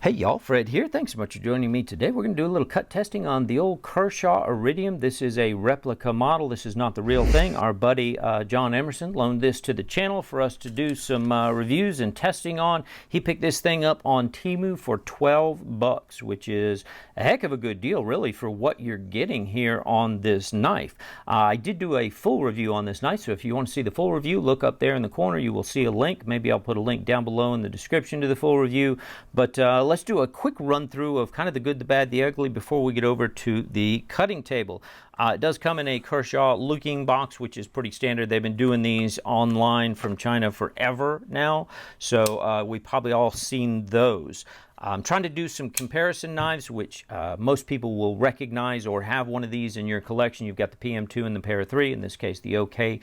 Hey y'all, Fred here. Thanks so much for joining me today. We're going to do a little cut testing on the old Kershaw Iridium. This is a replica model. This is not the real thing. Our buddy John Emerson loaned this to the channel for us to do some reviews and testing on. He picked this thing up on Temu for 12 bucks, which is a heck of a good deal really for what you're getting here on this knife. I did do a full review on this knife, so if you want to see the full review, look up there in the corner. You will see a link. Maybe I'll put a link down below in the description to the full review. But let's do a quick run through of kind of the good, the bad, the ugly before we get over to the cutting table. It does come in a Kershaw looking box, which is pretty standard. They've been doing these online from China forever now, so we've probably all seen those. I'm trying to do some comparison knives, which most people will recognize or have one of these in your collection. You've got the PM2 and the Para 3, in this case the OK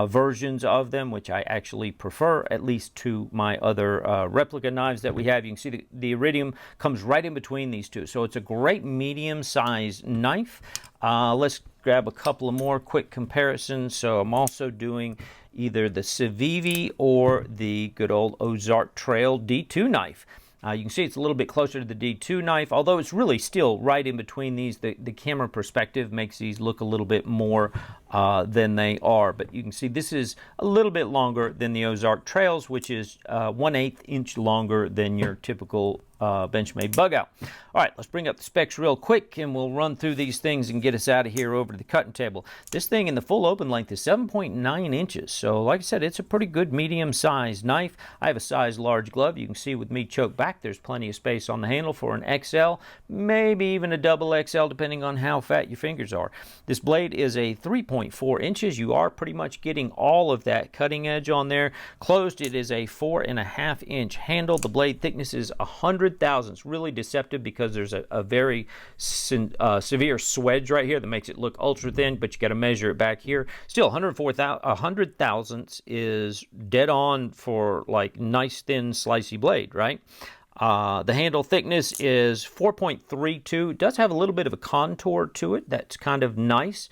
versions of them, which I actually prefer, at least to my other replica knives that we have. You can see the Iridium comes right in between these two, so it's a great medium-sized knife. Let's grab a couple of more quick comparisons. So I'm also doing either the Civivi or the good old Ozark Trail D2 knife. You can see it's a little bit closer to the D2 knife, although it's really still right in between these. The camera perspective makes these look a little bit more than they are. But you can see this is a little bit longer than the Ozark Trails, which is 1/8 inch longer than your typical bench-made bug out. All right, let's bring up the specs real quick and we'll run through these things and get us out of here over to the cutting table. This thing in the full open length is 7.9 inches. So like I said, it's a pretty good medium-sized knife. I have a size large glove. You can see with me choked back, there's plenty of space on the handle for an XL, maybe even a double XL, depending on how fat your fingers are. This blade is a 3.4 inches. You are pretty much getting all of that cutting edge on there. Closed, it is a 4.5 inch handle. The blade thickness is 100 thousandths. Really deceptive because there's a very severe swedge right here that makes it look ultra thin, but you got to measure it back here. Still, 100 thousandths is dead on for like nice thin slicey blade, right? The handle thickness is 4.32. It does have a little bit of a contour to it that's kind of nice.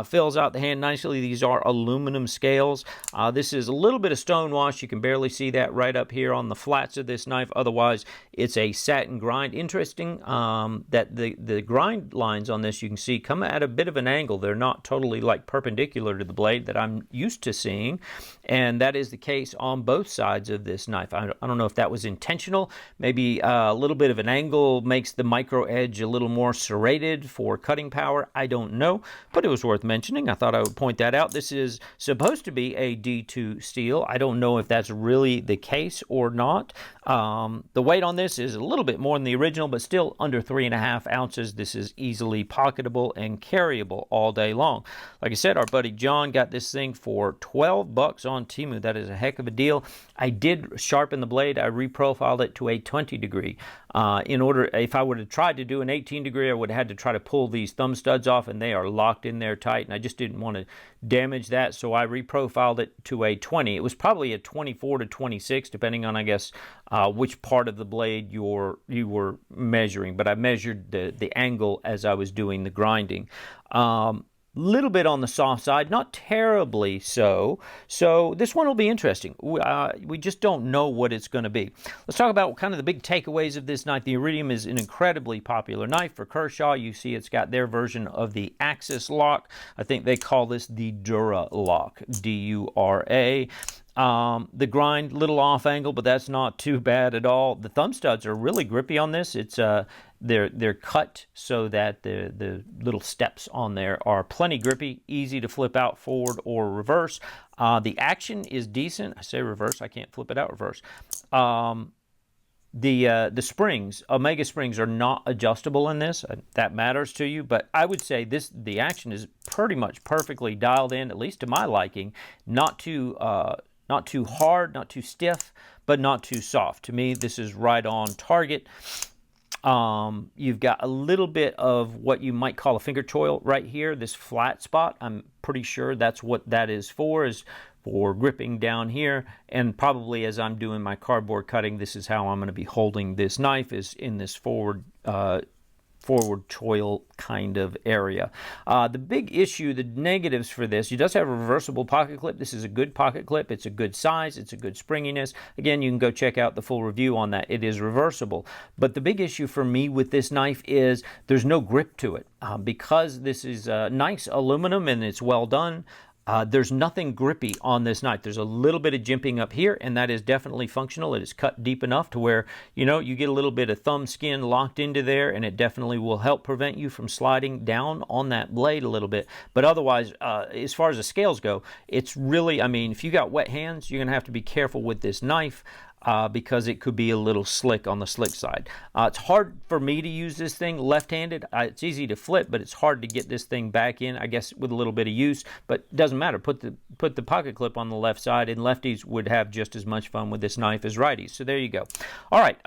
Fills out the hand nicely. These are aluminum scales. This is a little bit of stone wash. You can barely see that right up here on the flats of this knife. Otherwise, it's a satin grind. Interesting that the grind lines on this, you can see, come at a bit of an angle. They're not totally like perpendicular to the blade that I'm used to seeing. And that is the case on both sides of this knife. I don't know if that was intentional. Maybe a little bit of an angle makes the micro edge a little more serrated for cutting power. I don't know, but it was worth mentioning. I thought I would point that out. This is supposed to be a D2 steel. I don't know if that's really the case or not. The weight on this is a little bit more than the original, but still under 3.5 ounces. This is easily pocketable and carryable all day long. Like I said, our buddy John got this thing for 12 bucks on Temu. That is a heck of a deal. I did sharpen the blade. I reprofiled it to a 20 degree. If I would have tried to do an 18 degree, I would have had to try to pull these thumb studs off, and they are locked in there tight, and I just didn't want to damage that, so I reprofiled it to a 20. It was probably a 24 to 26, depending on, I guess, which part of the blade you were measuring, but I measured the angle as I was doing the grinding. Little bit on the soft side, not terribly so. So this one will be interesting. We just don't know what it's going to be. Let's talk about kind of the big takeaways of this knife. The Iridium is an incredibly popular knife for Kershaw. You see it's got their version of the Axis lock. I think they call this the Dura lock, D-U-R-A. The grind, little off angle, but that's not too bad at all. The thumb studs are really grippy on this. It's they're cut so that the little steps on there are plenty grippy, easy to flip out forward or reverse. The action is decent. I say reverse, I can't flip it out reverse. The springs, Omega springs, are not adjustable in this. That matters to you, but I would say the action is pretty much perfectly dialed in, at least to my liking. Not too hard, not too stiff, but not too soft. To me, this is right on target. You've got a little bit of what you might call a finger choil right here, this flat spot. I'm pretty sure that's what that is for gripping down here. And probably as I'm doing my cardboard cutting, this is how I'm going to be holding this knife, is in this forward forward choil kind of area. The big issue, the negatives for this, it does have a reversible pocket clip. This is a good pocket clip. It's a good size. It's a good springiness. Again, you can go check out the full review on that. It is reversible. But the big issue for me with this knife is there's no grip to it. Because this is nice aluminum and it's well done, there's nothing grippy on this knife. There's a little bit of jimping up here, and that is definitely functional. It is cut deep enough to where, you know, you get a little bit of thumb skin locked into there, and it definitely will help prevent you from sliding down on that blade a little bit. But otherwise, as far as the scales go, it's really, I mean, if you got wet hands, you're going to have to be careful with this knife. Because it could be a little slick on the slick side. It's hard for me to use this thing left-handed. It's easy to flip, but it's hard to get this thing back in, I guess, with a little bit of use. But it doesn't matter. Put the pocket clip on the left side, and lefties would have just as much fun with this knife as righties. So there you go. All right,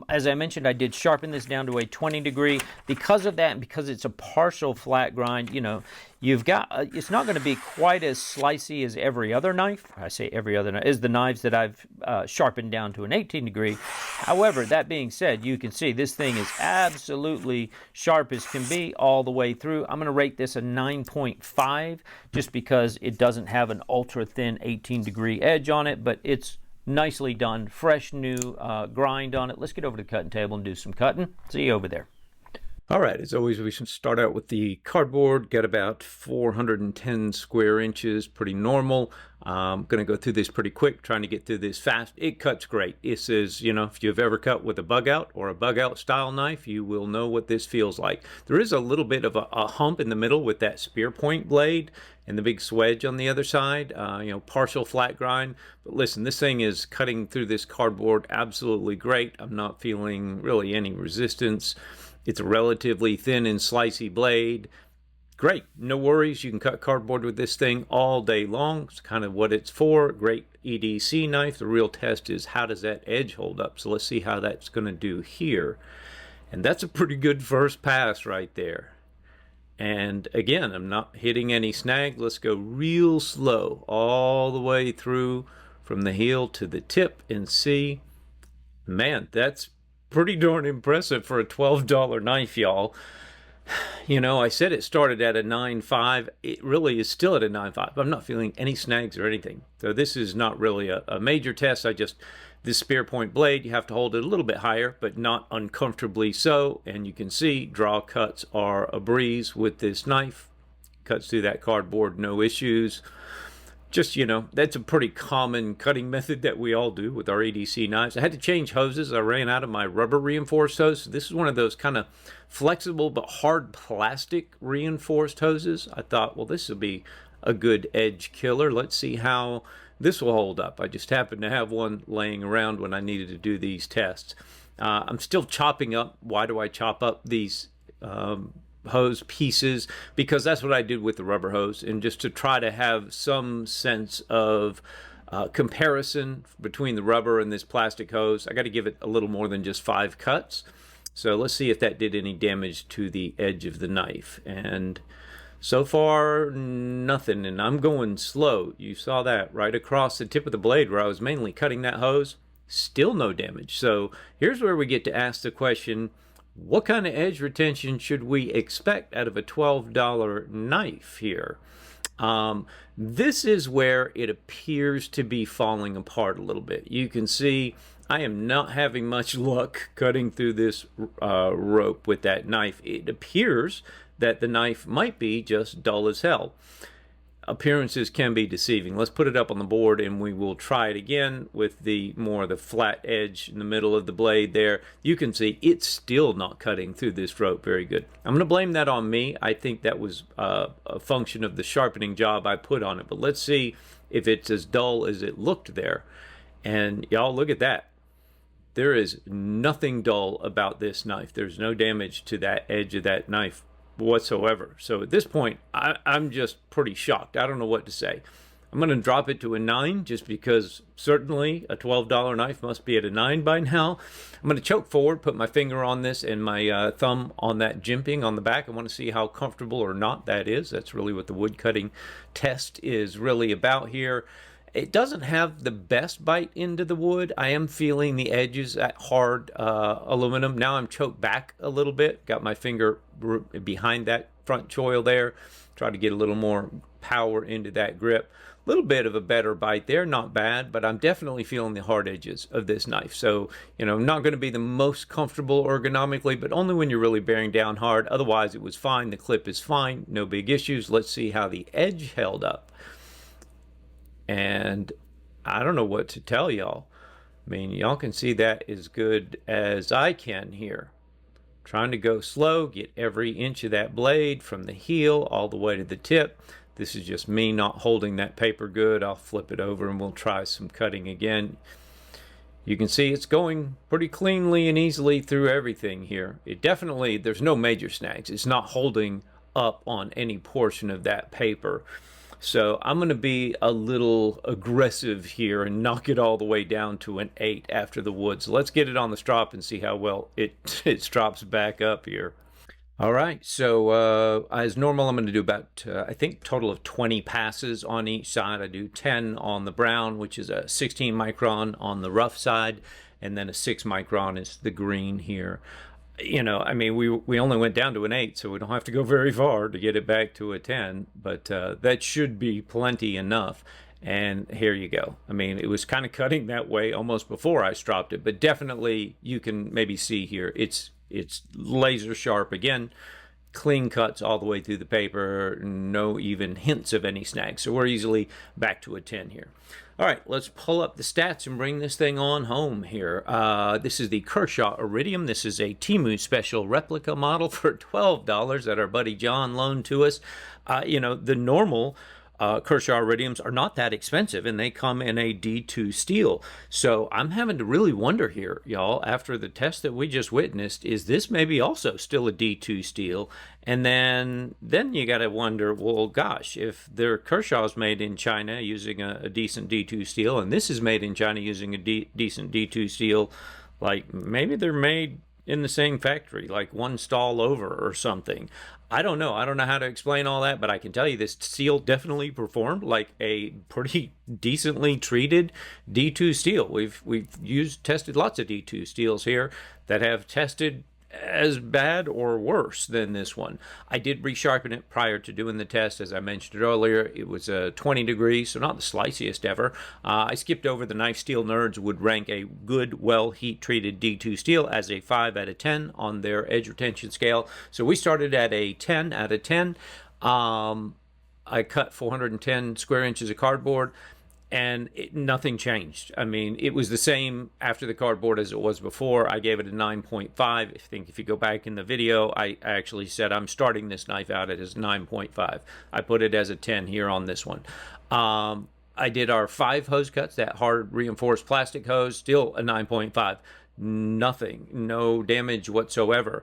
as I mentioned, I did sharpen this down to a 20 degree. Because of that, and because it's a partial flat grind, you know, you've got, it's not going to be quite as slicey as every other knife. I say every other knife, as the knives that I've sharpened down to an 18 degree. However, that being said, you can see this thing is absolutely sharp as can be all the way through. I'm going to rate this a 9.5 just because it doesn't have an ultra thin 18 degree edge on it, but it's nicely done, fresh new grind on it. Let's get over to the cutting table and do some cutting. See you over there. All right, as always, we should start out with the cardboard. Got about 410 square inches, pretty normal. I'm going to go through this pretty quick, trying to get through this fast. It cuts great. This is, you know, if you've ever cut with a bug out or a bug out style knife, you will know what this feels like. There is a little bit of a hump in the middle with that spear point blade and the big swedge on the other side, you know, partial flat grind. But listen, this thing is cutting through this cardboard absolutely great. I'm not feeling really any resistance. It's a relatively thin and slicey blade. Great, no worries. You can cut cardboard with this thing all day long. It's kind of what it's for. Great EDC knife. The real test is how does that edge hold up. So let's see how that's going to do here. And that's a pretty good first pass right there. And again, I'm not hitting any snag. Let's go real slow all the way through from the heel to the tip and see. Man, that's pretty darn impressive for a $12 knife, y'all. You know, I said it started at a 9.5. It really is still at a 9.5. I'm not feeling any snags or anything. So this is not really a major test. This spear point blade, you have to hold it a little bit higher, but not uncomfortably so. And you can see draw cuts are a breeze with this knife. Cuts through that cardboard, no issues. Just, you know, that's a pretty common cutting method that we all do with our EDC knives. I had to change hoses. I ran out of my rubber reinforced hose. This is one of those kind of flexible but hard plastic reinforced hoses. I thought, well, this will be a good edge killer. Let's see how this will hold up. I just happened to have one laying around when I needed to do these tests. I'm still chopping up. Why do I chop up these hose pieces? Because that's what I did with the rubber hose, and just to try to have some sense of comparison between the rubber and this plastic hose. I got to give it a little more than just 5 cuts. So let's see if that did any damage to the edge of the knife. And so far, nothing. And I'm going slow. You saw that right across the tip of the blade where I was mainly cutting that hose. Still no damage. So here's where we get to ask the question, what kind of edge retention should we expect out of a $12 knife here? This is where it appears to be falling apart a little bit. You can see I am not having much luck cutting through this rope with that knife. It appears that the knife might be just dull as hell. Appearances can be deceiving. Let's put it up on the board and we will try it again with the flat edge in the middle of the blade there. You can see it's still not cutting through this rope very good. I'm going to blame that on me. I think that was a function of the sharpening job I put on it. But let's see if it's as dull as it looked there. And y'all, look at that. There is nothing dull about this knife. There's no damage to that edge of that knife whatsoever. So at this point, I'm just pretty shocked. I don't know what to say. I'm going to drop it to a 9 just because certainly a $12 knife must be at a 9 by now. I'm going to choke forward, put my finger on this and my thumb on that jimping on the back. I want to see how comfortable or not that is. That's really what the wood cutting test is really about here. It doesn't have the best bite into the wood. I am feeling the edges at hard aluminum. Now I'm choked back a little bit. Got my finger behind that front choil there. Try to get a little more power into that grip. A little bit of a better bite there, not bad, but I'm definitely feeling the hard edges of this knife. So, not going to be the most comfortable ergonomically, but only when you're really bearing down hard. Otherwise, it was fine. The clip is fine. No big issues. Let's see how the edge held up. And I don't know what to tell y'all. I mean, y'all can see that as good as I can here. Trying to go slow, get every inch of that blade from the heel all the way to the tip. This is just me not holding that paper good. I'll flip it over and we'll try some cutting again. You can see it's going pretty cleanly and easily through everything here. It definitely, there's no major snags. It's not holding up on any portion of that paper. So I'm going to be a little aggressive here and knock it all the way down to an 8 after the wood. So let's get it on the strop and see how well it strops back up here. All right, so as normal, I'm going to do about, I think, total of 20 passes on each side. I do 10 on the brown, which is a 16 micron on the rough side, and then a 6 micron is the green here. I mean, we only went down to an 8, so we don't have to go very far to get it back to a 10, but that should be plenty enough. And here you go. I mean, it was kind of cutting that way almost before I stropped it, but definitely you can maybe see here, it's laser sharp again, clean cuts all the way through the paper, no even hints of any snags. So we're easily back to a 10 here. All right, let's pull up the stats and bring this thing on home here. This is the Kershaw Iridium. This is a Temu special replica model for $12 that our buddy John loaned to us. The normal Kershaw Iridiums are not that expensive, and they come in a D2 steel. So I'm having to really wonder here, y'all, after the test that we just witnessed, is this maybe also still a D2 steel? And then you got to wonder, well, gosh, if their Kershaw's made in China using a decent D2 steel, and this is made in China using a decent D2 steel, like maybe they're made in the same factory, like one stall over or something. I don't know. I don't know how to explain all that, but I can tell you this steel definitely performed like a pretty decently treated D2 steel. We've tested lots of D2 steels here that have tested as bad or worse than this one. I did resharpen it prior to doing the test. As I mentioned earlier, it was 20 degrees, so not the sliceiest ever. I skipped over the Knife Steel Nerds would rank a good, well heat-treated D2 steel as a 5 out of 10 on their edge retention scale. So we started at a 10 out of 10. I cut 410 square inches of cardboard, and nothing changed. I mean, it was the same after the cardboard as it was before. I gave it a 9.5. I think if you go back in the video, I actually said I'm starting this knife out at as 9.5. I put it as a 10 here on this one. I did our 5 hose cuts, that hard reinforced plastic hose, still a 9.5. Nothing, no damage whatsoever.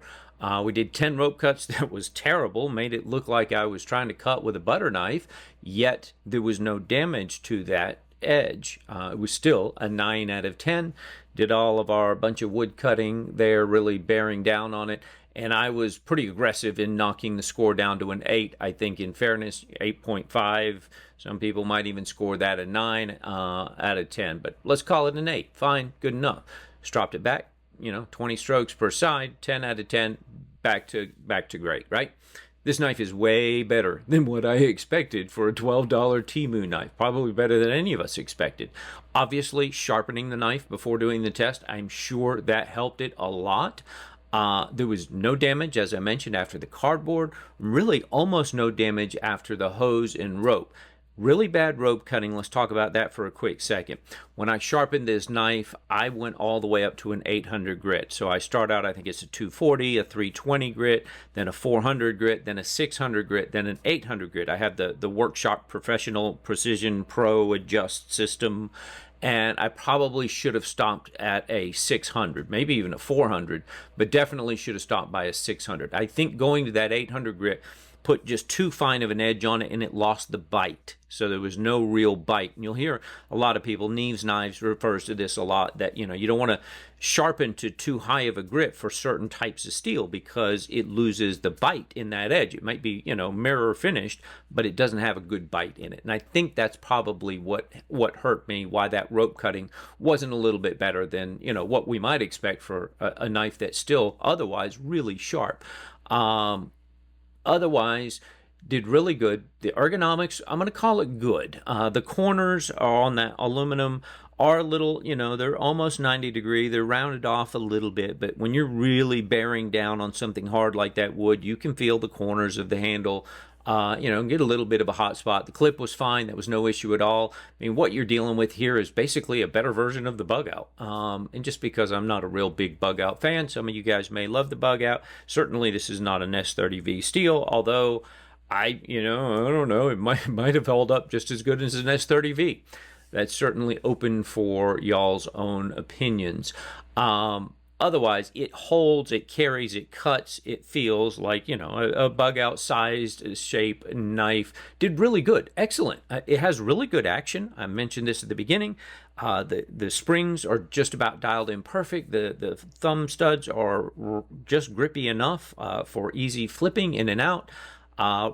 We did 10 rope cuts. That was terrible, made it look like I was trying to cut with a butter knife, yet there was no damage to that edge. It was still a 9 out of 10. Did all of our bunch of wood cutting there, really bearing down on it, and I was pretty aggressive in knocking the score down to an 8. I think in fairness, 8.5. Some people might even score that a 9 out of 10, but let's call it an 8. Fine, good enough. Stropped it back, 20 strokes per side, 10 out of 10, back to great, right? This knife is way better than what I expected for a $12 Temu knife, probably better than any of us expected. Obviously, sharpening the knife before doing the test, I'm sure that helped it a lot. There was no damage, as I mentioned, after the cardboard, really almost no damage after the hose and rope. Really bad rope cutting. Let's talk about that for a quick second. When I sharpened this knife, I went all the way up to an 800 grit. So I start out, I think it's a 240, a 320 grit, then a 400 grit, then a 600 grit, then an 800 grit. I have the Workshop Professional Precision Pro Adjust system, and I probably should have stopped at a 600, maybe even a 400, but definitely should have stopped by a 600. I think going to that 800 grit put just too fine of an edge on it and it lost the bite. So there was no real bite. And you'll hear a lot of people, 𝗏𝗍's knives refers to this a lot, that, you know, you don't want to sharpen to too high of a grit for certain types of steel because it loses the bite in that edge. It might be, you know, mirror finished, but it doesn't have a good bite in it. And I think that's probably what hurt me, why that rope cutting wasn't a little bit better than, you know, what we might expect for a knife that's still otherwise really sharp. Otherwise, did really good. The ergonomics, I'm going to call it good. The corners are on that aluminum are a little, you know, they're almost 90 degree. They're rounded off a little bit, but when you're really bearing down on something hard like that wood, you can feel the corners of the handle, you know, and get a little bit of a hot spot. The clip was fine. That was no issue at all. I mean, what you're dealing with here is basically a better version of the bug out. And just because I'm not a real big bug out fan, some of you guys may love the bug out. Certainly, this is not an S30V steel, although I don't know, it might have held up just as good as an S30V. That's certainly open for y'all's own opinions. Otherwise, it holds, it carries, it cuts, it feels like, you know, a bug out sized shape knife. Did really good. Excellent. It has really good action. I mentioned this at the beginning. The springs are just about dialed in perfect. The thumb studs are just grippy enough for easy flipping in and out.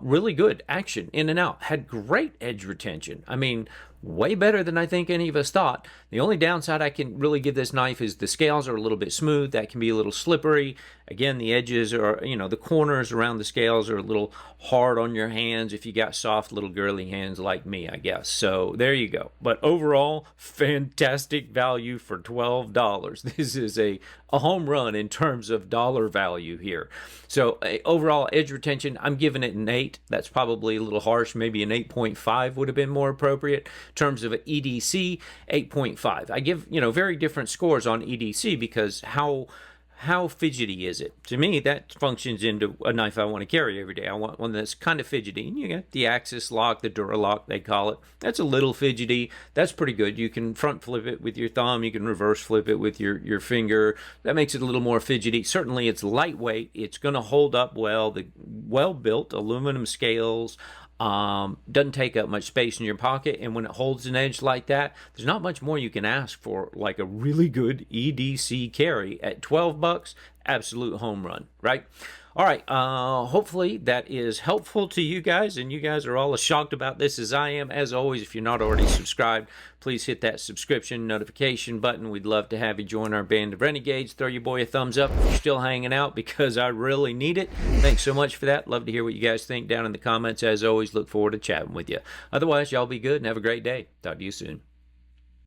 Really good action in and out. Had great edge retention. I mean, way better than I think any of us thought. The only downside I can really give this knife is the scales are a little bit smooth. That can be a little slippery. Again, the edges are, you know, the corners around the scales are a little hard on your hands if you got soft little girly hands like me, I guess. So there you go. But overall, fantastic value for $12. This is a home run in terms of dollar value here. So overall edge retention, I'm giving it an 8. That's probably a little harsh. Maybe an 8.5 would have been more appropriate. In terms of an EDC, 8.5. I give, you know, very different scores on EDC because how fidgety is it? To me, that functions into a knife I want to carry every day. I want one that's kind of fidgety. And you get the axis lock, the Duralock, they call it. That's a little fidgety. That's pretty good. You can front flip it with your thumb. You can reverse flip it with your finger. That makes it a little more fidgety. Certainly, it's lightweight. It's going to hold up well. The well-built aluminum scales. Doesn't take up much space in your pocket, and when it holds an edge like that, there's not much more you can ask for like a really good EDC carry at $12. Absolute home run, right? All right, hopefully that is helpful to you guys, and you guys are all as shocked about this as I am. As always, if you're not already subscribed, please hit that subscription notification button. We'd love to have you join our band of renegades. Throw your boy a thumbs up if you're still hanging out, because I really need it. Thanks so much for that. Love to hear what you guys think down in the comments. As always, look forward to chatting with you. Otherwise, y'all be good and have a great day. Talk to you soon.